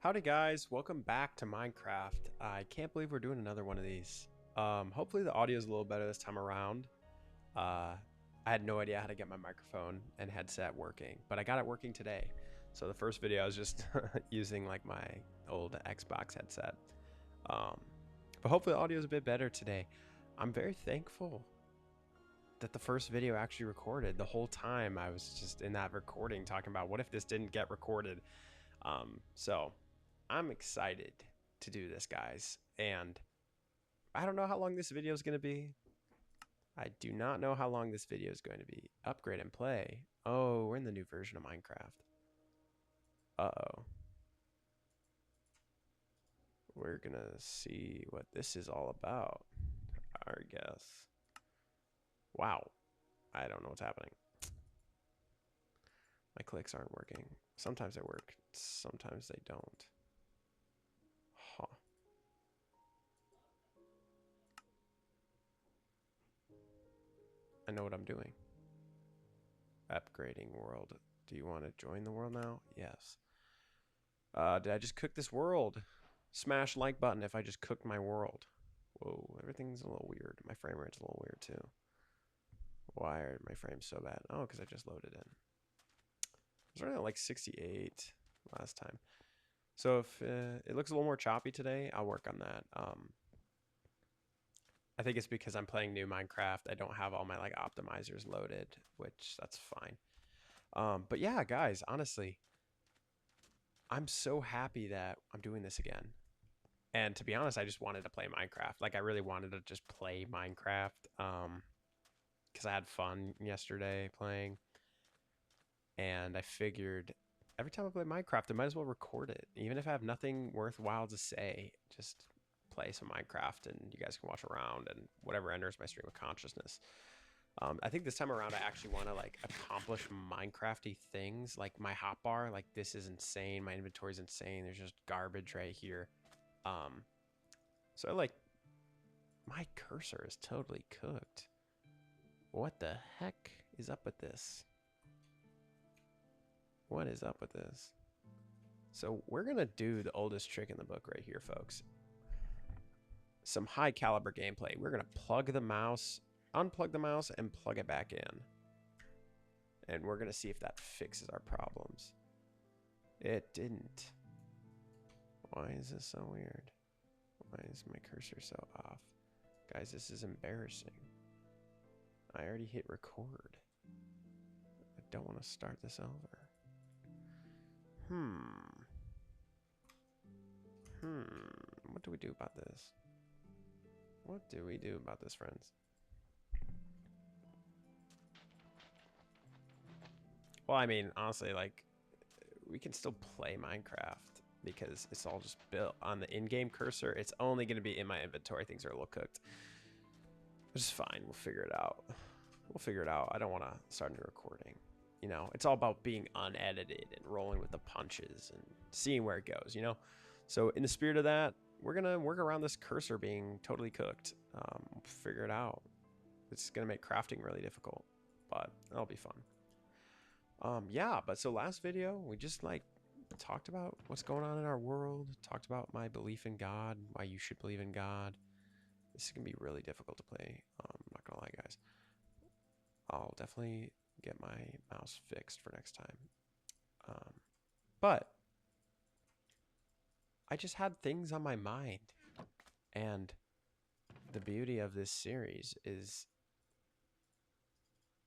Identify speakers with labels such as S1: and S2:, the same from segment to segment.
S1: Howdy guys, welcome back to Minecraft. I can't believe we're doing another one of these. Hopefully the audio is a little better this time around. I had no idea how to get my microphone and headset working, but I got it working today. So the first video I was just using like my old Xbox headset. But hopefully the audio is a bit better today. I'm very thankful that the first video actually recorded. The whole time I was just in that recording talking about what if this didn't get recorded. So I'm excited to do this, guys, and I don't know how long this video is going to be. I do not know how long this video is going to be. Upgrade and play. Oh, we're in the new version of Minecraft. Uh-oh. We're going to see what this is all about, I guess. Wow. I don't know what's happening. My clicks aren't working. Sometimes they work, sometimes they don't. Huh. I know what I'm doing. Upgrading world. Do you want to join the world now? Yes. Did I just cook this world? Smash like button if I just cooked my world. Whoa, everything's a little weird. My frame rate's a little weird too. Why are my frames so bad? Oh, because I just loaded in. I was running at like 68 last time. So if it looks a little more choppy today, I'll work on that. I think it's because I'm playing new Minecraft. I don't have all my like optimizers loaded, which that's fine. But yeah, guys, honestly, I'm so happy that I'm doing this again. And to be honest, I just wanted to play Minecraft. Like I really wanted to just play Minecraft because I had fun yesterday playing. And I figured every time I play Minecraft, I might as well record it. Even if I have nothing worthwhile to say, just play some Minecraft and you guys can watch around and whatever enters my stream of consciousness. I think this time around I actually want to like accomplish Minecrafty things, like my hotbar. Like this is insane. My inventory is insane. There's just garbage right here. So like my cursor is totally cooked. What the heck is up with this? What is up with this? So we're gonna do the oldest trick in the book right here, folks. Some high caliber gameplay. We're gonna plug the mouse, unplug the mouse, and plug it back in. And we're gonna see if that fixes our problems. It didn't. Why is this so weird? Why is my cursor so off? Guys, this is embarrassing. I already hit record. I don't want to start this over. What do we do about this? What do we do about this, friends? Well, I mean, honestly, like, we can still play Minecraft because it's all just built on the in-game cursor. It's only going to be in my inventory. Things are a little cooked. Which is fine. We'll figure it out. We'll figure it out. I don't want to start a new recording. You know, it's all about being unedited and rolling with the punches and seeing where it goes, you know? So in the spirit of that, we're going to work around this cursor being totally cooked. We'll figure it out. It's going to make crafting really difficult, but that'll be fun. Yeah, but so last video, we just like talked about what's going on in our world, talked about my belief in God, why you should believe in God. This is going to be really difficult to play. I'm not going to lie, guys. I'll definitely get my mouse fixed for next time. But I just had things on my mind. And the beauty of this series is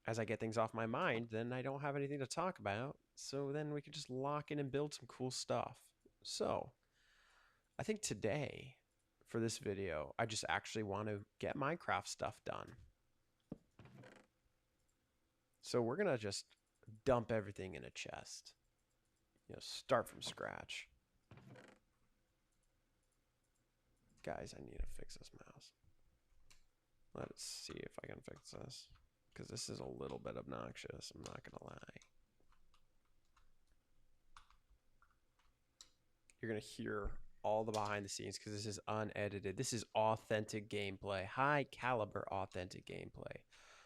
S1: as I get things off my mind, then I don't have anything to talk about. So then we can just lock in and build some cool stuff. So I think today for this video, I just actually want to get Minecraft stuff done. So we're going to just dump everything in a chest. You know, start from scratch. Guys, I need to fix this mouse. Let's see if I can fix this. Because this is a little bit obnoxious, I'm not going to lie. You're going to hear all the behind the scenes because this is unedited. This is authentic gameplay. High caliber authentic gameplay.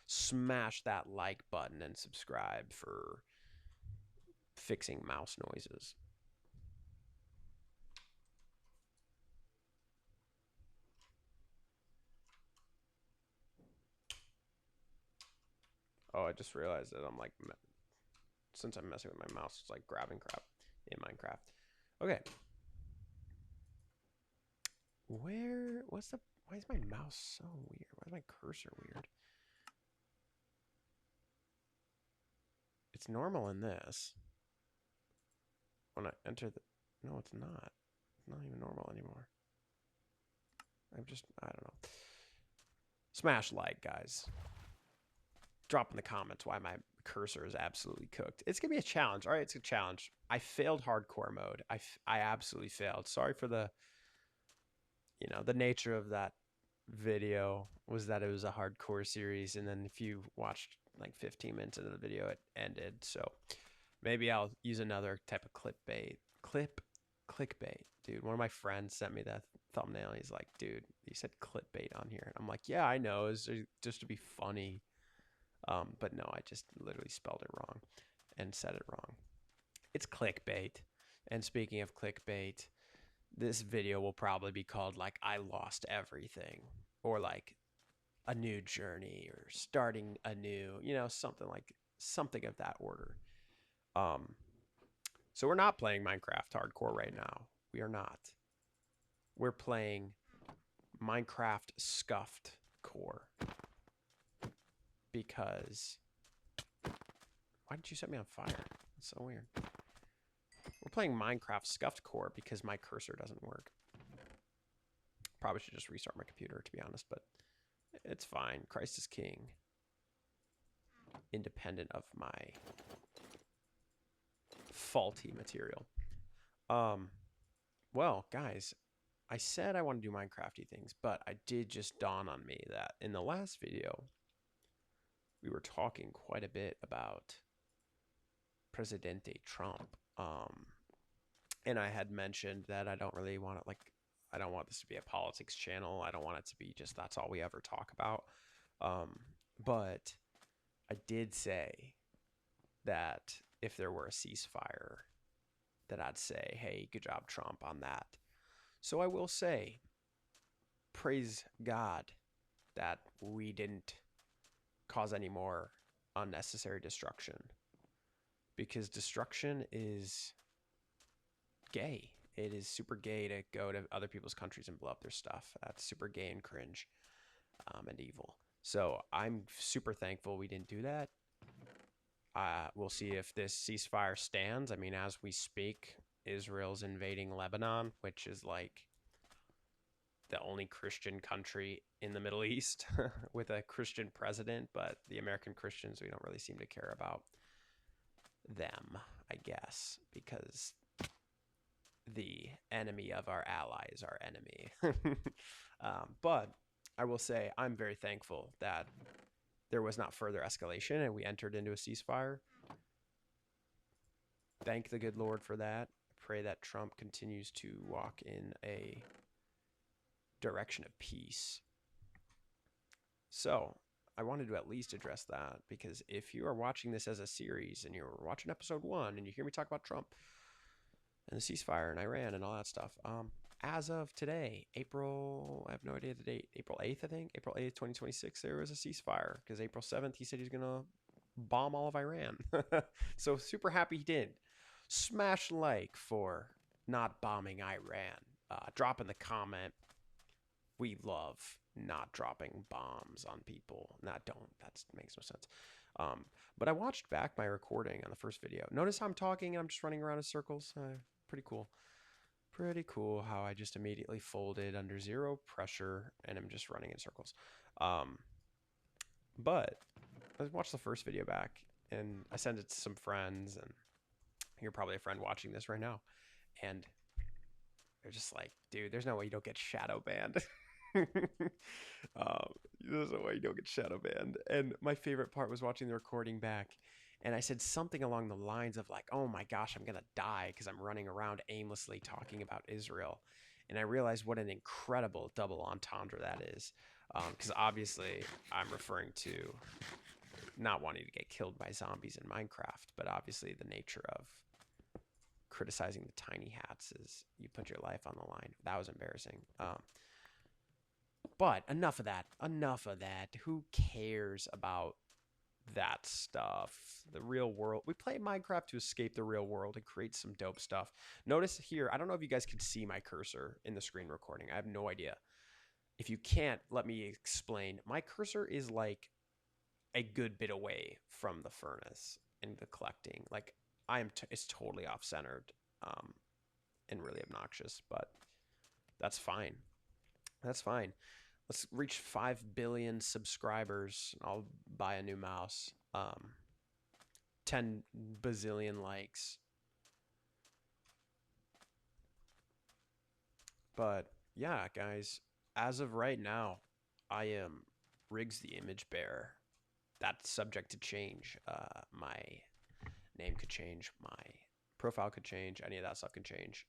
S1: Smash that like button and subscribe for fixing mouse noises. Oh, I just realized that I'm like, since I'm messing with my mouse, it's like grabbing crap in Minecraft. Okay. Why is my mouse so weird? Why is my cursor weird? It's normal in this. When I enter the, no, it's not. It's not even normal anymore. I don't know. Smash like, guys. Drop in the comments why my cursor is absolutely cooked. It's gonna be a challenge. All right, it's a challenge. I failed hardcore mode. I absolutely failed. Sorry for the, the nature of that video was that it was a hardcore series, and then if you watched like 15 minutes into the video, it ended. So maybe I'll use another type of clickbait. Clickbait, dude. One of my friends sent me that thumbnail. He's like, dude, you said clickbait on here. And I'm like, yeah, I know. It's just to be funny. But no, I just literally spelled it wrong and said it wrong. It's clickbait. And speaking of clickbait, this video will probably be called like I lost everything, or like a new journey, or starting anew, something of that order. So we're not playing Minecraft hardcore right now. We are not. We're playing Minecraft scuffed core. Because why did you set me on fire? That's so weird. We're playing Minecraft scuffed core because my cursor doesn't work. Probably should just restart my computer, to be honest, but it's fine. Christ is king. Independent of my faulty material. Well, guys, I said I want to do Minecrafty things, but I did just dawn on me that in the last video, we were talking quite a bit about Presidente Trump. And I had mentioned that I don't really want it, I don't want this to be a politics channel. I don't want it to be just that's all we ever talk about. But I did say that if there were a ceasefire, that I'd say, hey, good job, Trump, on that. So I will say, praise God that we didn't cause any more unnecessary destruction. Because destruction is gay. It is super gay to go to other people's countries and blow up their stuff. That's super gay and cringe, and evil. So I'm super thankful we didn't do that. We'll see if this ceasefire stands. I mean, as we speak, Israel's invading Lebanon, which is like the only Christian country in the Middle East with a Christian president, but the American Christians, we don't really seem to care about them, I guess, because the enemy of our ally is our enemy. But I will say I'm very thankful that there was not further escalation and we entered into a ceasefire. Thank the good Lord for that. Pray that Trump continues to walk in a direction of peace. So I wanted to at least address that, because if you are watching this as a series and you're watching episode 1 and you hear me talk about Trump and the ceasefire and Iran and all that stuff, as of today, I have no idea the date, April 8th, I think, April 8th, 2026, there was a ceasefire, because April 7th, he said he's going to bomb all of Iran. So super happy he did. Smash like for not bombing Iran. Drop in the comment. We love not dropping bombs on people. That makes no sense. But I watched back my recording on the first video. Notice how I'm talking and I'm just running around in circles. Pretty cool. Pretty cool how I just immediately folded under zero pressure and I'm just running in circles. But I watched the first video back and I sent it to some friends, and you're probably a friend watching this right now, and they're just like, dude, there's no way you don't get shadow banned. There's no way you don't get shadow banned. And my favorite part was watching the recording back, and I said something along the lines of like, oh my gosh, I'm gonna die because I'm running around aimlessly talking about Israel. And I realized what an incredible double entendre that is, because obviously I'm referring to not wanting to get killed by zombies in Minecraft, but obviously the nature of criticizing the tiny hats is you put your life on the line. That was embarrassing. But enough of that. Who cares about that stuff. The real world. We play Minecraft to escape the real world and create some dope stuff. Notice here, I don't know if you guys can see my cursor in the screen recording. I have no idea. If you can't, let me explain. My cursor is like a good bit away from the furnace and the collecting. Like it's totally off centered, and really obnoxious, but that's fine. That's fine. Let's reach 5 billion subscribers. I'll buy a new mouse. 10 bazillion likes. But yeah, guys, as of right now, I am Riggs the Image Bearer. That's subject to change. My name could change. My profile could change. Any of that stuff can change.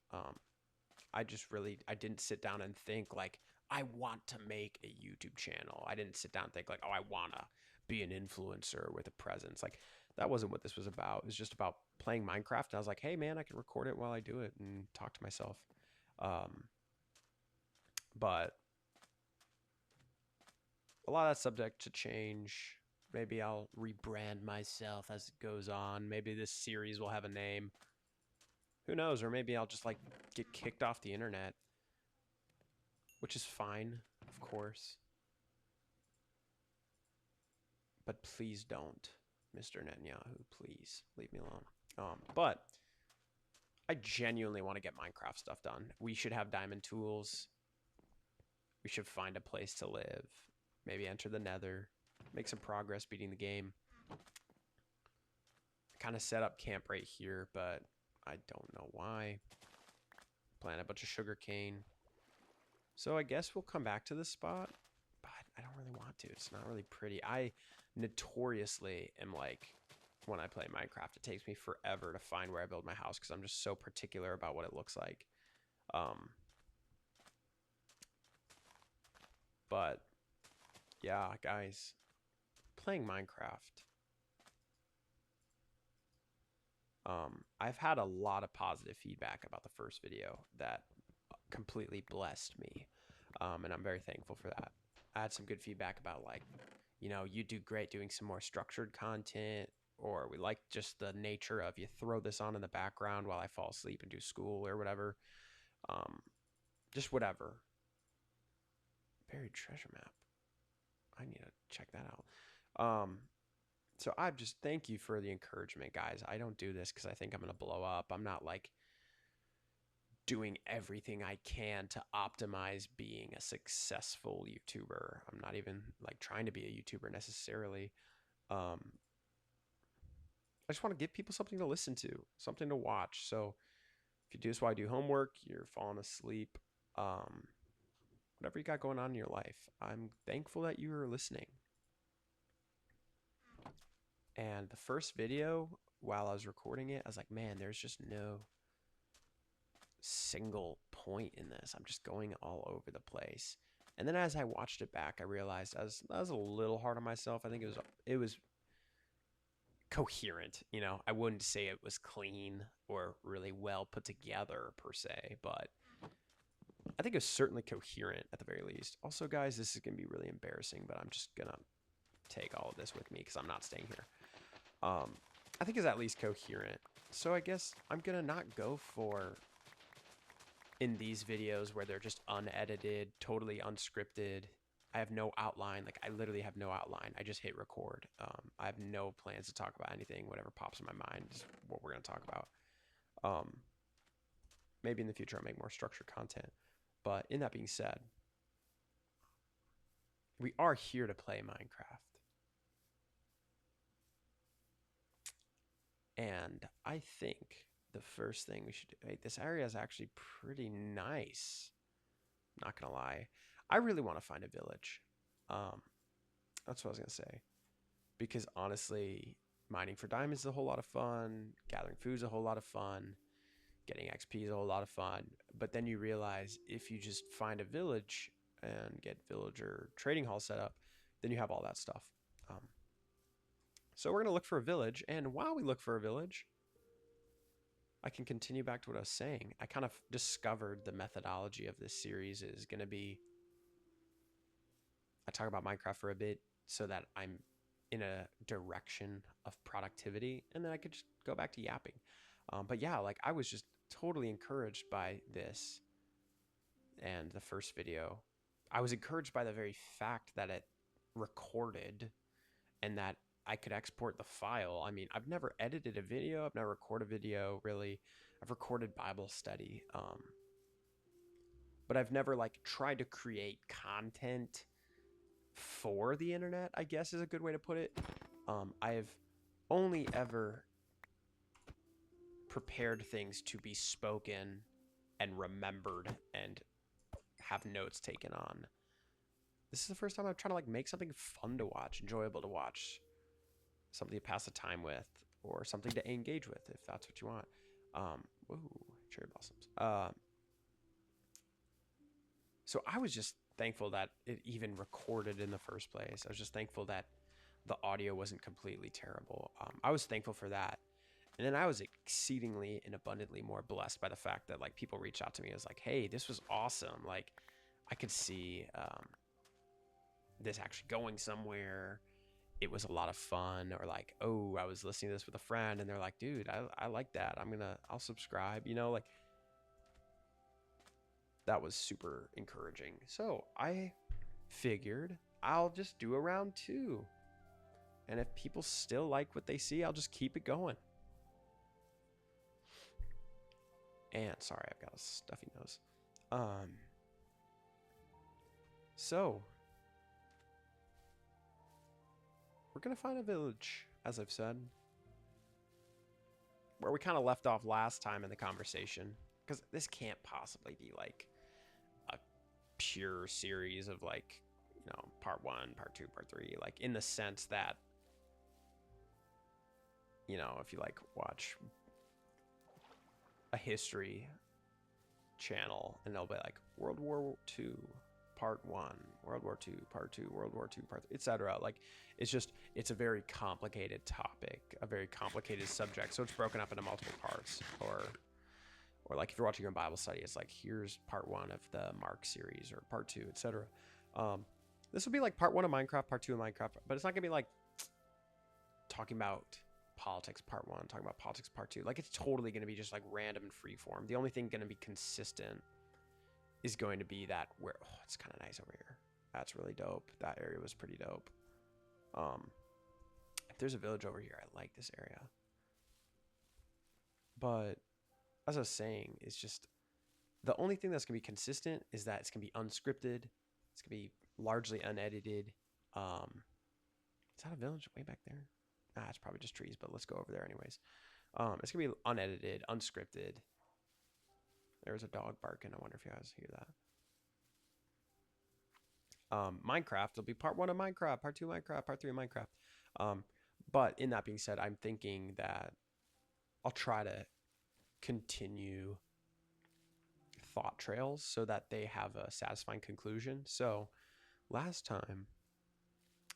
S1: I didn't sit down and think like, I want to make a YouTube channel. I didn't sit down and think like, oh, I want to be an influencer with a presence. Like, that wasn't what this was about. It was just about playing Minecraft. And I was like, hey, man, I can record it while I do it and talk to myself. But a lot of that's subject to change. Maybe I'll rebrand myself as it goes on. Maybe this series will have a name. Who knows? Or maybe I'll just like get kicked off the internet, which is fine, of course. But please don't, Mr. Netanyahu. Please leave me alone. But I genuinely want to get Minecraft stuff done. We should have diamond tools. We should find a place to live. Maybe enter the nether. Make some progress beating the game. I kind of set up camp right here, but I don't know why. Plant a bunch of sugar cane. So I guess we'll come back to this spot, but I don't really want to. It's not really pretty. I notoriously am like, when I play Minecraft, it takes me forever to find where I build my house because I'm just so particular about what it looks like. But yeah, guys, playing Minecraft. I've had a lot of positive feedback about the first video that completely blessed me, and I'm very thankful for that. I had some good feedback about like, you know, you do great doing some more structured content, or we like just the nature of you throw this on in the background while I fall asleep and do school or whatever. Just whatever. Buried treasure map. I need to check that out. So I just thank you for the encouragement, guys. I don't do this because I think I'm going to blow up. I'm not like doing everything I can to optimize being a successful YouTuber. I'm not even like trying to be a YouTuber necessarily. I just want to give people something to listen to, something to watch. So if you do this while I do homework, you're falling asleep, whatever you got going on in your life, I'm thankful that you are listening. And the first video, while I was recording it, I was like, man, there's just no single point in this. I'm just going all over the place. And then as I watched it back, I realized I was a little hard on myself. I think it was coherent. You know, I wouldn't say it was clean or really well put together per se, but I think it was certainly coherent at the very least. Also, guys, this is going to be really embarrassing, but I'm just going to take all of this with me because I'm not staying here. I think it's at least coherent. So I guess I'm going to not go for, in these videos where they're just unedited, totally unscripted. I have no outline. Like, I literally have no outline. I just hit record. I have no plans to talk about anything. Whatever pops in my mind is what we're going to talk about. Maybe in the future I'll make more structured content. But in that being said, we are here to play Minecraft. And I think the first thing we should do, hey, this area is actually pretty nice. Not gonna lie. I really want to find a village. That's what I was gonna say. Because honestly, mining for diamonds is a whole lot of fun. Gathering food is a whole lot of fun. Getting XP is a whole lot of fun. But then you realize if you just find a village and get villager trading hall set up, then you have all that stuff. So we're going to look for a village. And while we look for a village, I can continue back to what I was saying. I kind of discovered the methodology of this series is going to be, I talk about Minecraft for a bit so that I'm in a direction of productivity, and then I could just go back to yapping. But yeah, like I was just totally encouraged by this and the first video. I was encouraged by the very fact that it recorded and that I could export the file. I mean, I've never edited a video, I've never recorded a video really. I've recorded Bible study, but I've never like tried to create content for the internet, I guess is a good way to put it. I've only ever prepared things to be spoken and remembered and have notes taken on. This is the first time I'm trying to like make something fun to watch, enjoyable to watch, something to pass the time with, or something to engage with if that's what you want. Whoa, cherry blossoms. So I was just thankful that it even recorded in the first place. I was just thankful that the audio wasn't completely terrible. I was thankful for that. And then I was exceedingly and abundantly more blessed by the fact that like people reached out to me. It was like, hey, this was awesome. Like I could see this actually going somewhere. It was a lot of fun. Or like, oh, I was listening to this with a friend and they're like, dude, I like that. I'll subscribe, you know, like that was super encouraging. So I figured I'll just do a round 2. And if people still like what they see, I'll just keep it going. And sorry, I've got a stuffy nose. So we're gonna find a village, as I've said, where we kind of left off last time in the conversation, because this can't possibly be like a pure series of like, you know, part 1, part 2, part 3, like in the sense that, you know, if you like watch a history channel and they'll be like World War II part 1, World War II part 2, World War II part 3, etc. Like it's a very complicated topic, a very complicated subject, so it's broken up into multiple parts. Or like if you're watching a Bible study, it's like here's part 1 of the Mark series, or part 2, etc. This will be like part 1 of Minecraft, part 2 of Minecraft, but it's not gonna be like talking about politics part 1, talking about politics part 2. Like it's totally going to be just like random and free form. The only thing going to be consistent is going to be that where, oh, it's kind of nice over here. That's really dope. That area was pretty dope. If there's a village over here, I like this area. But as I was saying, it's just the only thing that's going to be consistent is that it's going to be unscripted. It's going to be largely unedited. Is that a village way back there? Nah, it's probably just trees, but let's go over there anyways. It's going to be unedited, unscripted. There's a dog barking. I wonder if you guys hear that. Minecraft will be part 1 of Minecraft, part 2 Minecraft, part 3 of Minecraft. But in that being said, I'm thinking that I'll try to continue thought trails so that they have a satisfying conclusion. So last time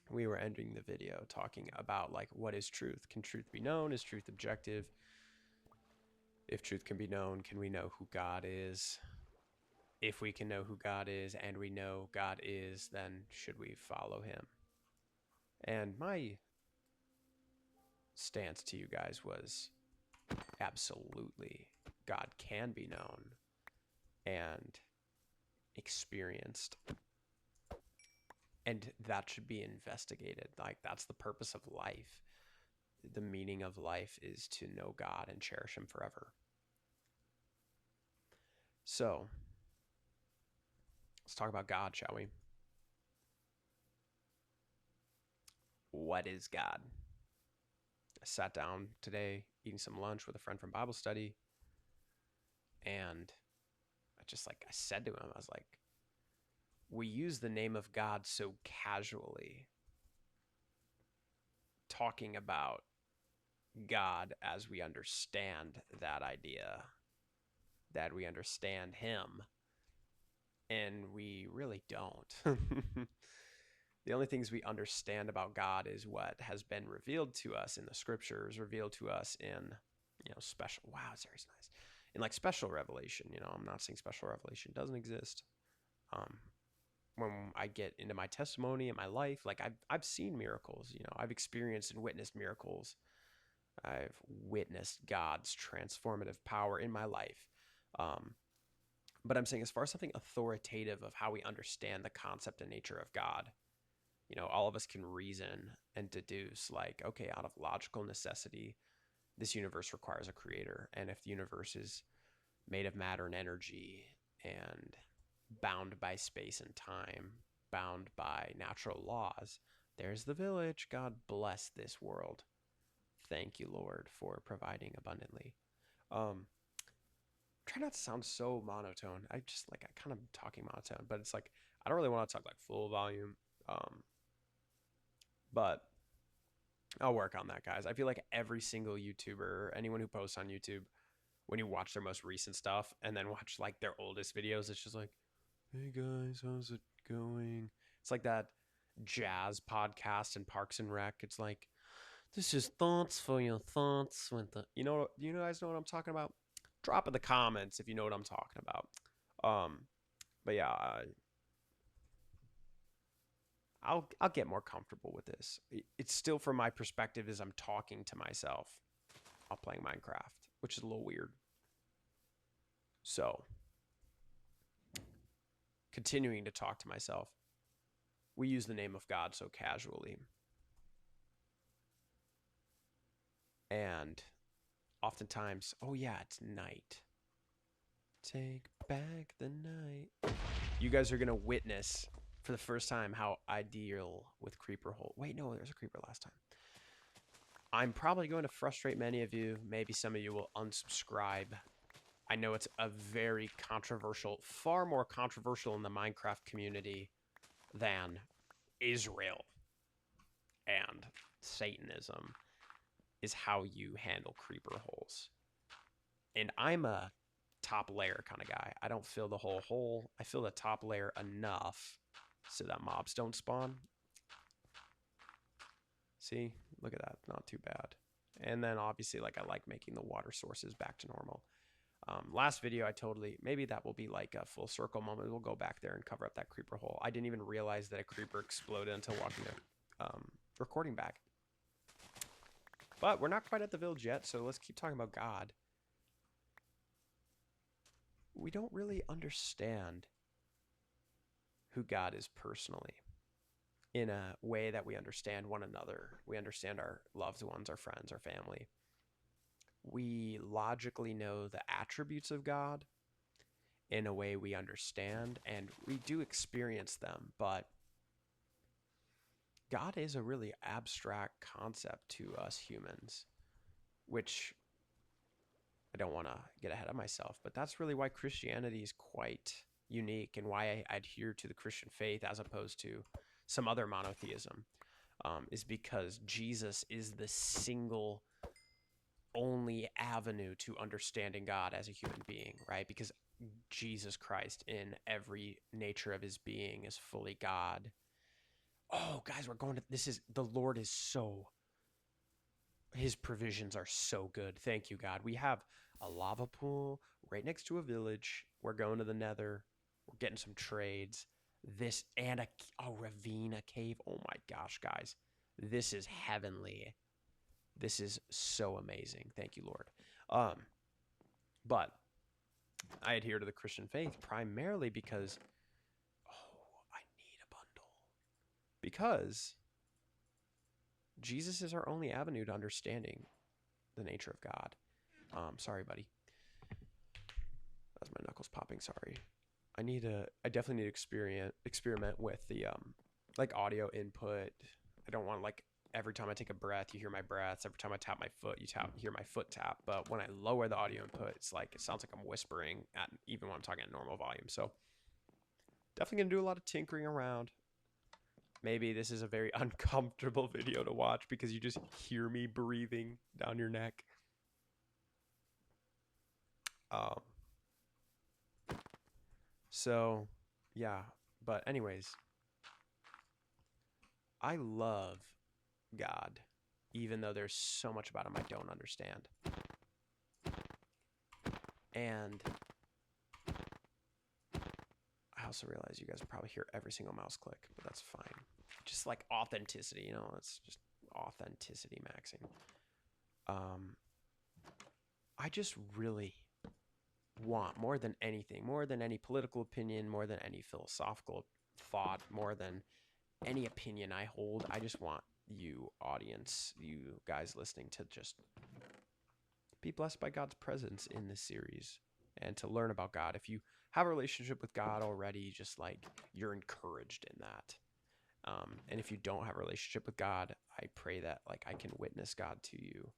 S1: we were ending the video talking about like, what is truth? Can truth be known? Is truth objective? If truth can be known, can we know who God is? If we can know who God is and we know God is, then should we follow him? And my stance to you guys was absolutely God can be known and experienced, and that should be investigated. Like that's the purpose of life. The meaning of life is to know God and cherish him forever. So let's talk about God, shall we? What is God? I sat down today eating some lunch with a friend from Bible study, and I said to him, I was like, we use the name of God so casually, talking about God as we understand that idea, that we understand him, and we really don't. The only things we understand about God is what has been revealed to us in the scriptures, revealed to us in, you know, special, wow, it's very nice. In like special revelation, you know, I'm not saying special revelation doesn't exist. when I get into my testimony in my life, like I've seen miracles, you know, I've experienced and witnessed miracles. I've witnessed God's transformative power in my life. Um, but I'm saying, as far as something authoritative of how we understand the concept and nature of God, you know, all of us can reason and deduce, like, okay, out of logical necessity, this universe requires a creator. And if the universe is made of matter and energy and bound by space and time, bound by natural laws, there's the village. God bless this world. Thank you, Lord, for providing abundantly. Um, Try not to sound so monotone. I kind of talking monotone, but it's like I don't really want to talk like full volume. Um, but I'll work on that, guys. I feel like every single YouTuber, anyone who posts on YouTube, when you watch their most recent stuff and then watch like their oldest videos, it's just like, hey guys, how's it going? It's like that jazz podcast in Parks and Rec. It's like, this is thoughts for your thoughts with the, you guys know what I'm talking about? Drop in the comments if you know what I'm talking about. Um, but yeah, I'll get more comfortable with this. It's still, from my perspective, as I'm talking to myself while playing Minecraft, which is a little weird. So, continuing to talk to myself, we use the name of God so casually. And oftentimes, oh yeah, it's night. Take back the night. You guys are going to witness for the first time how I deal with creeper hole. Wait, no, there's a creeper last time. I'm probably going to frustrate many of you. Maybe some of you will unsubscribe. I know it's a very controversial, far more controversial in the Minecraft community than Israel and Satanism is how you handle creeper holes. And I'm a top layer kind of guy. I don't fill the whole hole. I fill the top layer enough so that mobs don't spawn. See, look at that, not too bad. And then obviously, like, I like making the water sources back to normal. Last video, maybe that will be like a full circle moment. We'll go back there and cover up that creeper hole. I didn't even realize that a creeper exploded until watching the recording back. But we're not quite at the village yet, so let's keep talking about God. We don't really understand who God is personally in a way that we understand one another. We understand our loved ones, our friends, our family. We logically know the attributes of God in a way we understand, and we do experience them, but God is a really abstract concept to us humans, which I don't want to get ahead of myself, but that's really why Christianity is quite unique and why I adhere to the Christian faith as opposed to some other monotheism, is because Jesus is the single only avenue to understanding God as a human being, right? Because Jesus Christ in every nature of his being is fully God. Oh, guys, the Lord is so, his provisions are so good. Thank you, God. We have a lava pool right next to a village. We're going to the nether. We're getting some trades. This and a ravine, a cave. Oh my gosh, guys. This is heavenly. This is so amazing. Thank you, Lord. But I adhere to the Christian faith primarily because, I need a bundle. Because Jesus is our only avenue to understanding the nature of God. Sorry, buddy. That's my knuckles popping. Sorry. I definitely need to experiment with the like audio input. I don't want, like, every time I take a breath, you hear my breaths. Every time I tap my foot, you hear my foot tap. But when I lower the audio input, it sounds like I'm whispering even when I'm talking at normal volume. So definitely gonna do a lot of tinkering around. Maybe this is a very uncomfortable video to watch because you just hear me breathing down your neck. So yeah, but anyways, I love God, even though there's so much about him I don't understand. And I also realize you guys probably hear every single mouse click, but that's fine. Just like authenticity, you know, it's just authenticity maxing. I just really want more than anything, more than any political opinion, more than any philosophical thought, more than any opinion I hold. I just want you, audience, you guys listening, to just be blessed by God's presence in this series and to learn about God. If you have a relationship with God already, just like you're encouraged in that. And if you don't have a relationship with God, I pray that like I can witness God to you.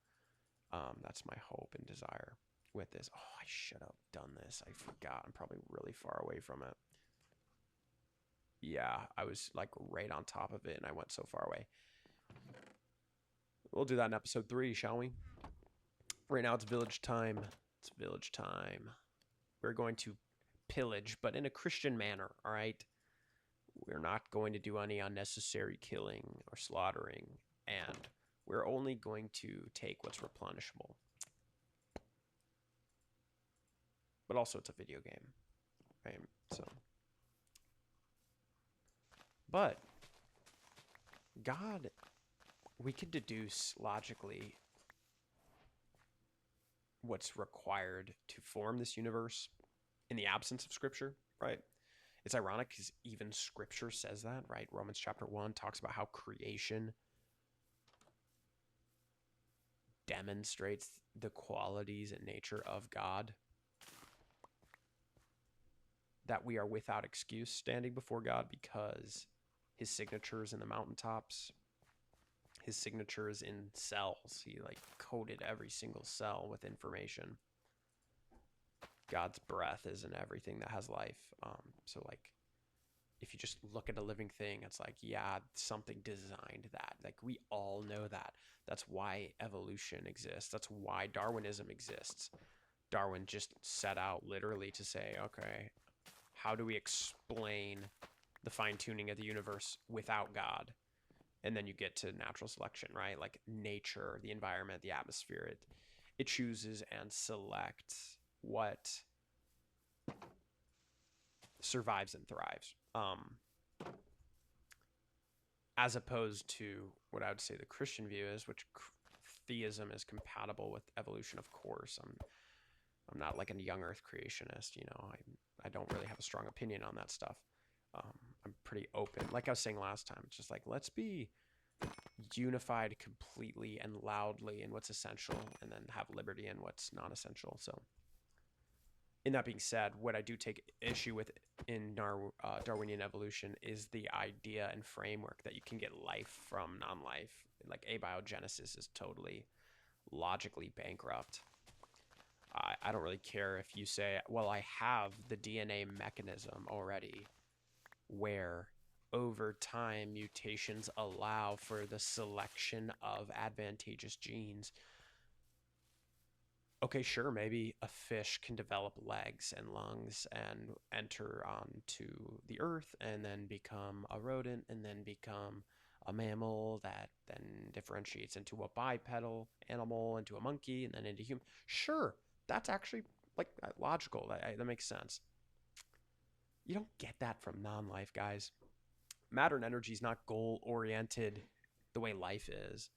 S1: That's my hope and desire with this. Oh, I should have done this. I forgot. I'm probably really far away from it. Yeah, I was like right on top of it and I went so far away. We'll do that in episode 3, shall we? Right now it's village time. It's village time. We're going to pillage, but in a Christian manner, all right? We're not going to do any unnecessary killing or slaughtering, and we're only going to take what's replenishable. But also it's a video game, right? So, but God, we could deduce logically what's required to form this universe in the absence of Scripture, right? It's ironic because even Scripture says that, right? Romans chapter 1 talks about how creation demonstrates the qualities and nature of God, that we are without excuse standing before God because his signatures in the mountaintops, his signatures in cells. He like coated every single cell with information. God's breath is in everything that has life. So like, if you just look at a living thing, it's like, yeah, something designed that. Like, we all know that. That's why evolution exists. That's why Darwinism exists. Darwin just set out literally to say, okay, how do we explain the fine-tuning of the universe without God? And then you get to natural selection, right? Like nature, the environment, the atmosphere. It chooses and selects what survives and thrives. As opposed to what I would say the Christian view is, which theism is compatible with evolution, of course. I'm not like a young earth creationist, you know. I don't really have a strong opinion on that stuff. I'm pretty open. Like I was saying last time, it's just like, let's be unified completely and loudly in what's essential, and then have liberty in what's non-essential. So in that being said, what I do take issue with in Darwinian evolution is the idea and framework that you can get life from non-life. Like abiogenesis is totally logically bankrupt. I don't really care if you say, well, I have the DNA mechanism already where over time mutations allow for the selection of advantageous genes. Okay, sure, maybe a fish can develop legs and lungs and enter onto the earth and then become a rodent and then become a mammal that then differentiates into a bipedal animal, into a monkey, and then into human. Sure, that's actually like logical. That makes sense. You don't get that from non-life, guys. Matter and energy is not goal-oriented the way life is.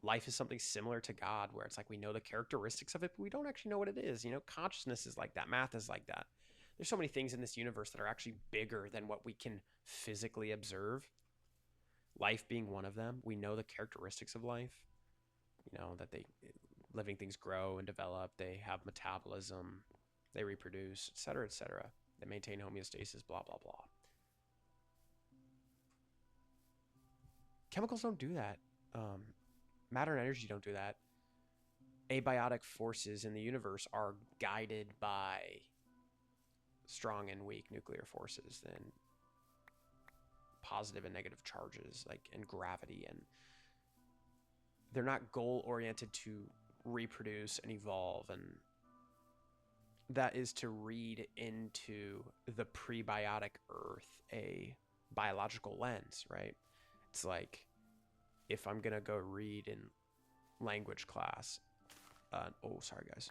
S1: Life is something similar to God, where it's like we know the characteristics of it, but we don't actually know what it is. You know, consciousness is like that. Math is like that. There's so many things in this universe that are actually bigger than what we can physically observe. Life being one of them. We know the characteristics of life. You know, that living things grow and develop. They have metabolism. They reproduce, etc., etc. They maintain homeostasis, blah, blah, blah. Chemicals don't do that. Matter and energy don't do that. Abiotic forces in the universe are guided by strong and weak nuclear forces, and positive and negative charges, like in gravity, and they're not goal oriented to reproduce and evolve, and that is to read into the prebiotic earth a biological lens, right? It's like, if I'm gonna go read in language class, oh sorry guys,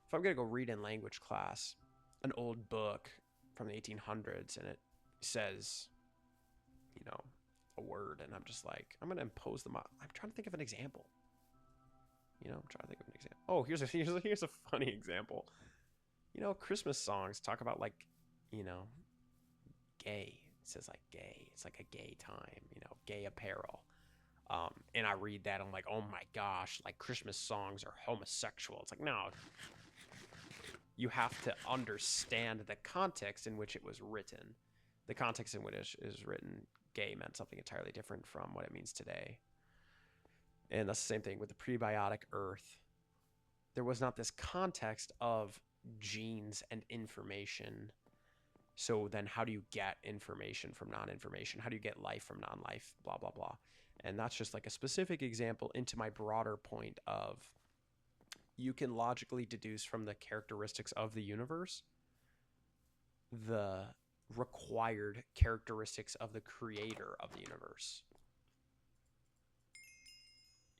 S1: if I'm gonna go read in language class an old book from the 1800s, and it says, you know, a word, and I'm just like, I'm gonna impose them. I'm trying to think of an example. You know, I'm trying to think of an example. Oh, here's a funny example. You know, Christmas songs talk about like, you know, gay. It says like gay. It's like a gay time. You know, gay apparel. And I read that, I'm like, oh my gosh, like Christmas songs are homosexual. It's like, no, you have to understand the context in which it was written. The context in which it is written, gay meant something entirely different from what it means today. And that's the same thing with the prebiotic earth. There was not this context of genes and information. So then how do you get information from non-information? How do you get life from non-life? Blah, blah, blah. And that's just like a specific example into my broader point of you can logically deduce from the characteristics of the universe the required characteristics of the creator of the universe.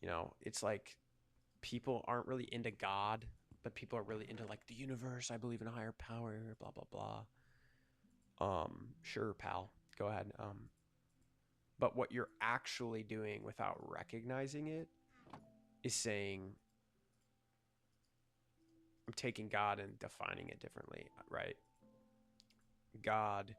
S1: You know, it's like people aren't really into God, but people are really into like the universe. I believe in a higher power, blah, blah, blah. Sure, pal. Go ahead. But what you're actually doing without recognizing it is saying, I'm taking God and defining it differently, right? God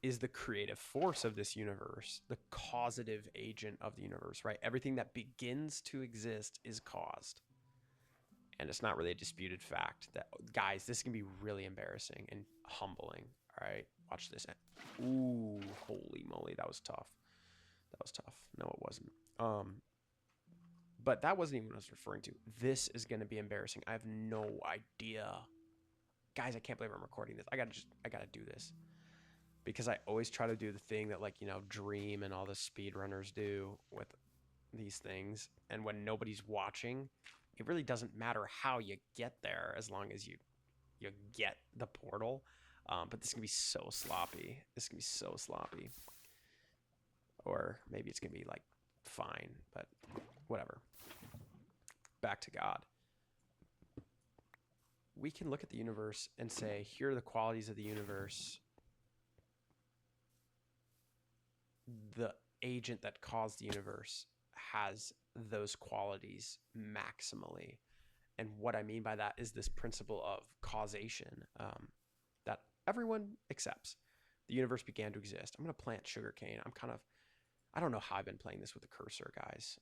S1: is the creative force of this universe, the causative agent of the universe, right? Everything that begins to exist is caused. And it's not really a disputed fact that, guys, this can be really embarrassing and humbling. All right, watch this. Ooh, holy moly, that was tough. That was tough. No, it wasn't. But that wasn't even what I was referring to. This is going to be embarrassing. I have no idea. Guys, I can't believe I'm recording this. I gotta do this. Because I always try to do the thing that, like, you know, Dream and all the speedrunners do with these things. And when nobody's watching, it really doesn't matter how you get there as long as you get the portal. But this can be so sloppy. This can be so sloppy. Or maybe it's going to be, like, fine. But whatever. Back to God. We can look at the universe and say, here are the qualities of the universe. The agent that caused the universe has those qualities maximally. And what I mean by that is this principle of causation that everyone accepts. The universe began to exist. I'm going to plant sugarcane. I don't know how I've been playing this with a cursor, guys.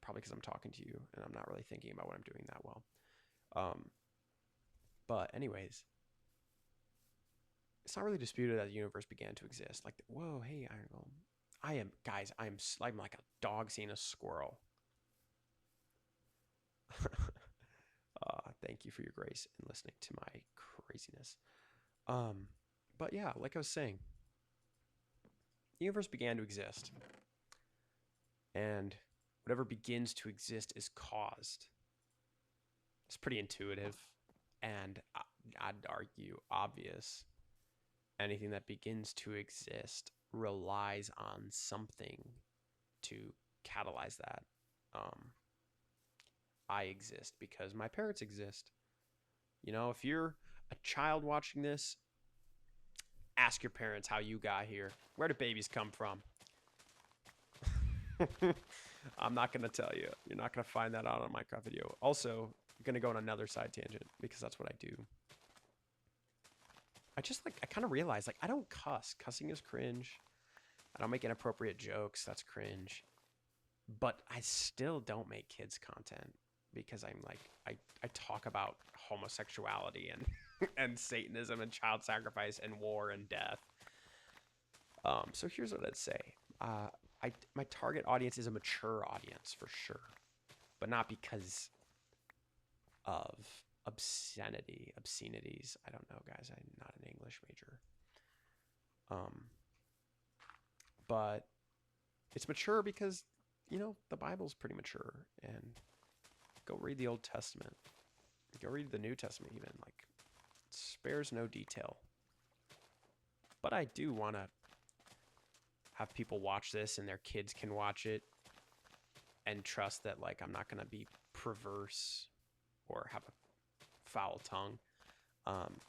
S1: Probably because I'm talking to you and I'm not really thinking about what I'm doing that well. But anyways, it's not really disputed that the universe began to exist. Like, whoa, hey, I'm like a dog seeing a squirrel. Thank you for your grace in listening to my craziness. But yeah, like I was saying, the universe began to exist. And whatever begins to exist is caused. It's pretty intuitive. And I'd argue obvious. Anything that begins to exist relies on something to catalyze that. I exist because my parents exist. You know, if you're a child watching this, ask your parents how you got here. Where do babies come from? I'm not going to tell you. You're not going to find that out on a Minecraft video. Also, I'm going to go on another side tangent because that's what I do. I kind of realized, like, I don't cuss. Cussing is cringe. I don't make inappropriate jokes. That's cringe. But I still don't make kids content because I'm like, I talk about homosexuality and and Satanism and child sacrifice and war and death. So here's what I'd say. My target audience is a mature audience for sure, but not because of obscenities. I don't know, guys. I'm not an English major. But it's mature because, you know, the Bible's pretty mature. And go read the Old Testament. Go read the New Testament even. Like, it spares no detail. But I do want to have people watch this and their kids can watch it and trust that, like, I'm not going to be perverse or have a foul tongue. Um,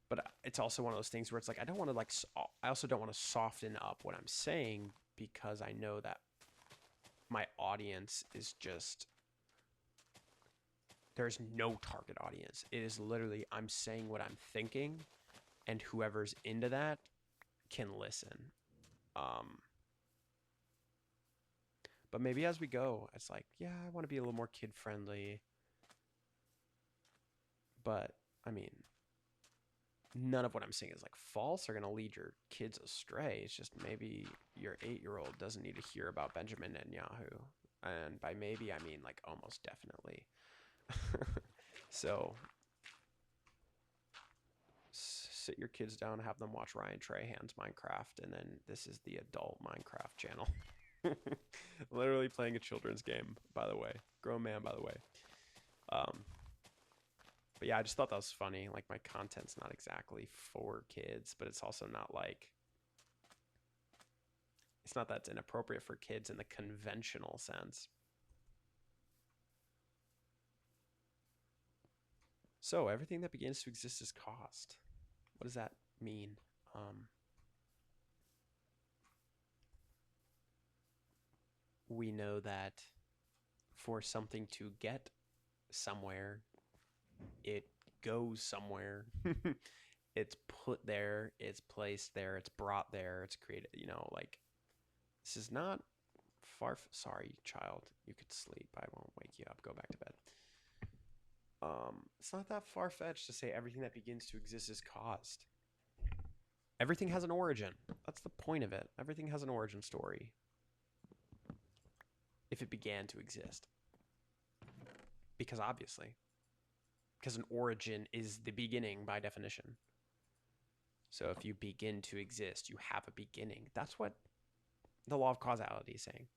S1: but it's also one of those things where it's like I don't want to like I also don't want to soften up what I'm saying because I know that my audience is just there's no target audience. It is literally I'm saying what I'm thinking, and whoever's into that can listen. Um, but maybe as we go, it's like, yeah, I want to be a little more kid friendly. But I mean, none of what I'm saying is like false or going to lead your kids astray. It's just maybe your 8-year-old doesn't need to hear about Benjamin Netanyahu. And by maybe, I mean like almost definitely. So sit your kids down, have them watch Ryan Trahan's Minecraft, and then this is the adult Minecraft channel. Literally playing a children's game, by the way. Grown man, by the way. But yeah, I just thought that was funny. Like, my content's not exactly for kids, but it's also not like... It's not that it's inappropriate for kids in the conventional sense. So, everything that begins to exist is caused. What does that mean? We know that for something to get somewhere, it goes somewhere. It's put there, it's placed there, it's brought there, it's created, you know, like this is not far sorry, child. You could sleep. I won't wake you up. Go back to bed. It's not that far-fetched to say everything that begins to exist is caused. Everything has an origin. That's the point of it. Everything has an origin story. If it began to exist. Because obviously. Because an origin is the beginning by definition. So if you begin to exist, you have a beginning. That's what the law of causality is saying.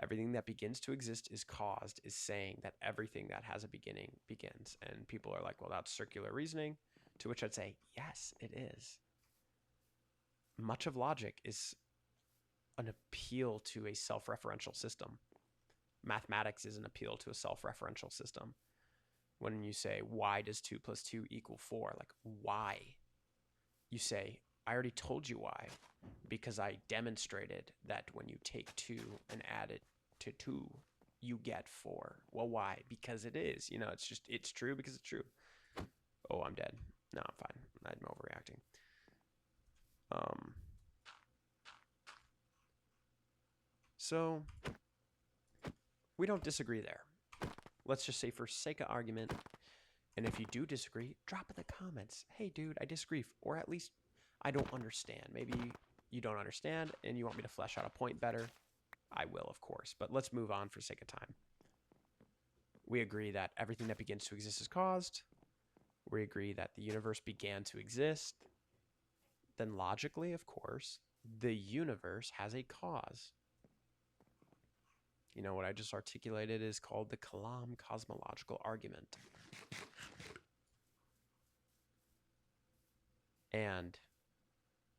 S1: Everything that begins to exist is caused, is saying that everything that has a beginning begins. And people are like, well, that's circular reasoning. To which I'd say, yes, it is. Much of logic is an appeal to a self-referential system. Mathematics is an appeal to a self-referential system. When you say, why does 2 plus 2 equal 4? Like, why? You say, I already told you why. Because I demonstrated that when you take 2 and add it to 2, you get 4. Well, why? Because it is. You know, it's just, it's true because it's true. Oh, I'm dead. No, I'm fine. I'm overreacting. So, we don't disagree there. Let's just say for sake of argument, and if you do disagree, drop in the comments. Hey, dude, I disagree. Or at least I don't understand. Maybe you don't understand and you want me to flesh out a point better. I will, of course. But let's move on for sake of time. We agree that everything that begins to exist is caused. We agree that the universe began to exist. Then logically, of course, the universe has a cause. You know, what I just articulated is called the Kalam cosmological argument. And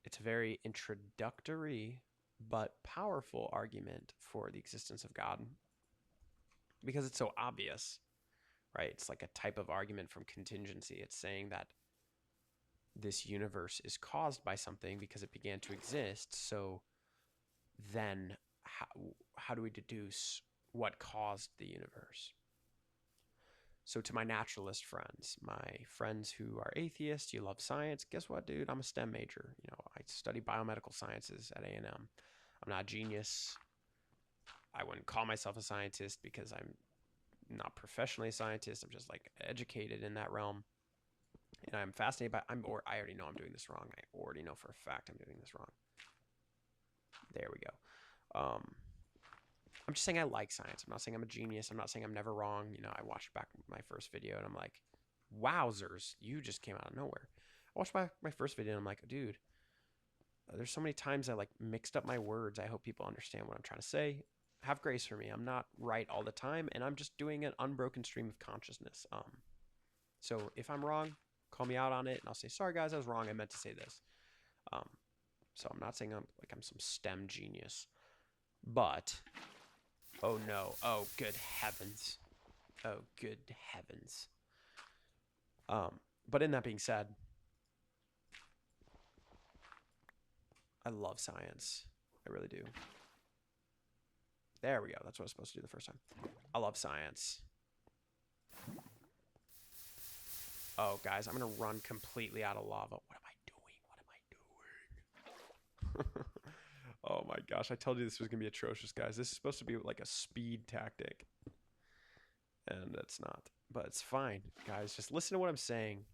S1: it's a very introductory but powerful argument for the existence of God because it's so obvious, right? It's like a type of argument from contingency. It's saying that this universe is caused by something because it began to exist. So then how do we deduce what caused the universe? So to my naturalist friends, my friends who are atheists, you love science, guess what, dude? I'm a STEM major. You know, I study biomedical sciences at A&M. I'm not a genius. I wouldn't call myself a scientist because I'm not professionally a scientist. I'm just like educated in that realm. And I'm fascinated by, I already know I'm doing this wrong. I already know for a fact I'm doing this wrong. There we go. I'm just saying I like science. I'm not saying I'm a genius. I'm not saying I'm never wrong. You know, I watched back my first video and I'm like, wowzers, you just came out of nowhere. I watched my first video and I'm like, dude, there's so many times I like mixed up my words. I hope people understand what I'm trying to say. Have grace for me. I'm not right all the time and I'm just doing an unbroken stream of consciousness. So if I'm wrong, call me out on it and I'll say, sorry guys, I was wrong. I meant to say this. So I'm not saying I'm some STEM genius, but oh no. Oh, good heavens. Oh, good heavens. But in that being said, I love science. I really do. There we go. That's what I was supposed to do the first time. I love science. Oh, guys, I'm going to run completely out of lava. What am I doing? What am I doing? Oh my gosh, I told you this was going to be atrocious, guys. This is supposed to be like a speed tactic. And it's not. But it's fine, guys. Just listen to what I'm saying.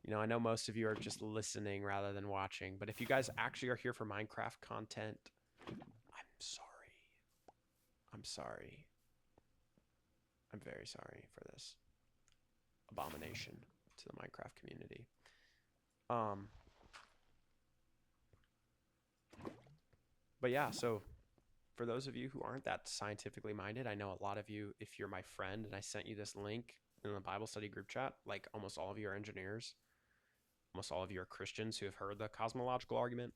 S1: You know, I know most of you are just listening rather than watching. But if you guys actually are here for Minecraft content, I'm sorry. I'm sorry. I'm very sorry for this abomination to the Minecraft community. But yeah, so for those of you who aren't that scientifically minded, I know a lot of you, if you're my friend and I sent you this link in the Bible study group chat, like almost all of you are engineers, almost all of you are Christians who have heard the cosmological argument.